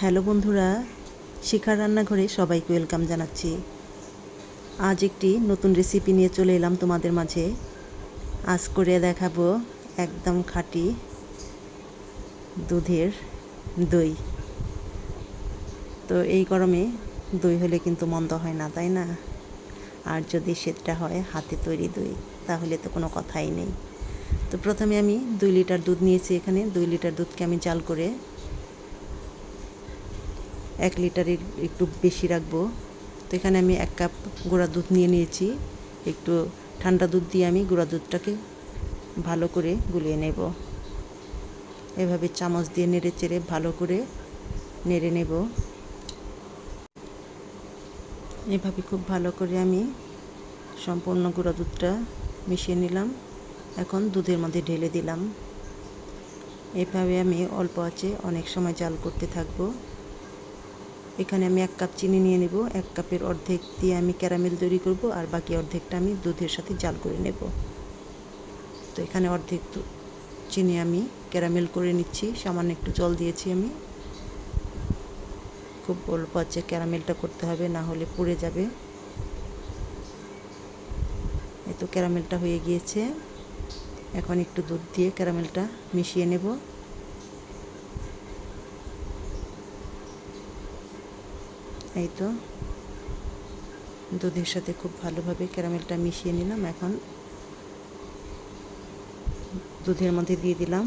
Hello বন্ধুরা, শিখার রান্নাঘরে সবাইকে ওয়েলকাম জানাচ্ছি। আজ একটি নতুন রেসিপি নিয়ে চলে এলাম তোমাদের মাঝে। আজ করে দেখাবো একদম খাঁটি দুধের দই। তো এই গরমে দই হলে কিন্তু মন্দ হয় না, তাই না? আর যদি সেটা হয় হাতে তৈরি দই, তাহলে তো কোনো কথাই নেই। তো প্রথমে আমি 2 লিটার দুধ নিয়েছি। এখানে 2 লিটার দুধকে আমি জাল করে 1 লিটারের একটু বেশি রাখবো। তো এখানে আমি 1 কাপ গুঁড়া দুধ নিয়েছি। একটু ঠান্ডা দুধ দিয়ে আমি গুঁড়া দুধটাকে ভালো করে গুলিয়ে নেব। এভাবে চামচ দিয়ে নেড়ে চেড়ে ভালো করে নেড়ে নেব। এভাবে খুব ভালো করে আমি সম্পূর্ণ গুঁড়া দুধটা মিশিয়ে নিলাম। এখন দুধের মধ্যে ঢেলে দিলাম। এভাবে আমি অল্প আঁচে অনেক সময় জাল করতে থাকবো। এখানে আমি 1 কাপ চিনি নিয়ে নেব। 1 কাপের অর্ধেক দিয়ে আমি ক্যারামেল তৈরি করব, আর বাকি অর্ধেকটা আমি দুধের সাথে জাল করে নেব। তো এখানে অর্ধেক চিনি আমি ক্যারামেল করে নিচ্ছি। সামান্য একটু জল দিয়েছি আমি। খুব অল্প আছে ক্যারামেলটা করতে হবে, না হলে পুড়ে যাবে। এই তো ক্যারামেলটা হয়ে গিয়েছে। এখন একটু দুধ দিয়ে ক্যারামেলটা মিশিয়ে নেব। এই তো দুধের সাথে খুব ভালোভাবে ক্যারামেলটা মিশিয়ে নিলাম। এখন দুধের মধ্যে দিয়ে দিলাম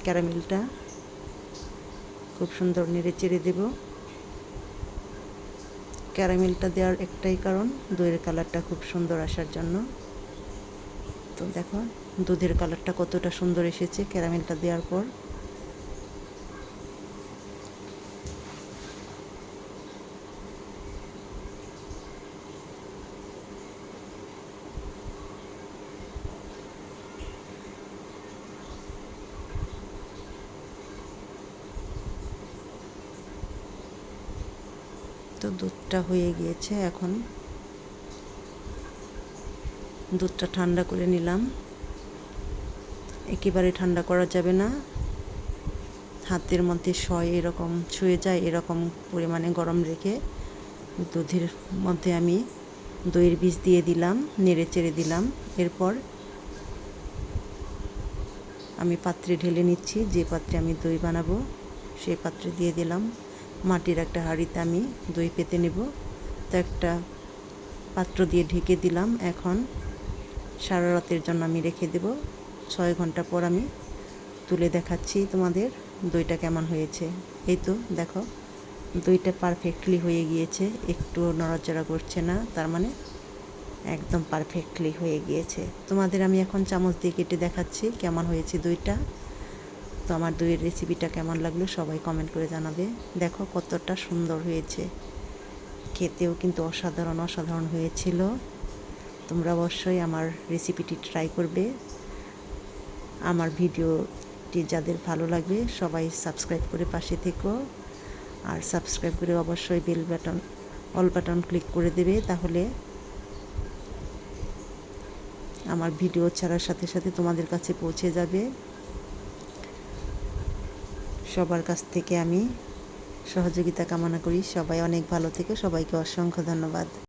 ক্যারামেলটা। খুব সুন্দর নেড়ে চেড়ে দেব। ক্যারামেলটা দেওয়ার একটাই কারণ, দইয়ের কালারটা খুব সুন্দর আসার জন্য। তো দেখো দুধের কালারটা কতটা সুন্দর এসেছে ক্যারামেলটা দেওয়ার পর। তো দুধটা হয়ে গিয়েছে। এখন দুধটা ঠান্ডা করে নিলাম। একেবারে ঠান্ডা করা যাবে না, হাতের মধ্যে এরকম ছুঁয়ে যায় এরকম পরিমাণে গরম রেখে দুধের মধ্যে আমি দইয়ের বীজ দিয়ে দিলাম, নেড়ে চেড়ে দিলাম। এরপর আমি পাত্রে ঢেলে নিচ্ছি। যে পাত্রে আমি দই বানাবো সেই পাত্রে দিয়ে দিলাম। মাটির একটা হাঁড়িতে আমি দই পেতে নেব। তো একটা পাত্র দিয়ে ঢেকে দিলাম। এখন সারা রাতের জন্য আমি রেখে দেব। 6 ঘন্টা পর আমি তুলে দেখাচ্ছি তোমাদের দইটা কেমন হয়েছে। এই তো দেখো দইটা পারফেক্টলি হয়ে গিয়েছে, একটু নড়াচড়া করছে না, তার মানে একদম পারফেক্টলি হয়ে গিয়েছে। তোমাদের আমি এখন চামচ দিয়ে কেটে দেখাচ্ছি কেমন হয়েছে দইটা। তো আমার দইয়ের রেসিপিটা কেমন লাগলো সবাই কমেন্ট করে জানাবে। দেখো কতটা সুন্দর হয়েছে, খেতেও কিন্তু অসাধারণ হয়েছিল। তোমরা অবশ্যই আমার রেসিপিটি ট্রাই করবে। আমার ভিডিওটি যাদের ভালো লাগবে সবাই সাবস্ক্রাইব করে পাশে থেকো। আর সাবস্ক্রাইব করে অবশ্যই bell button all button click করে দেবে, তাহলে আমার ভিডিও ছাড়ার সাথে সাথে তোমাদের কাছে পৌঁছে যাবে। সবার কাছ থেকে আমি সহযোগিতা কামনা করি। সবাই অনেক ভালো থেকো। সবাইকে অসংখ্য ধন্যবাদ।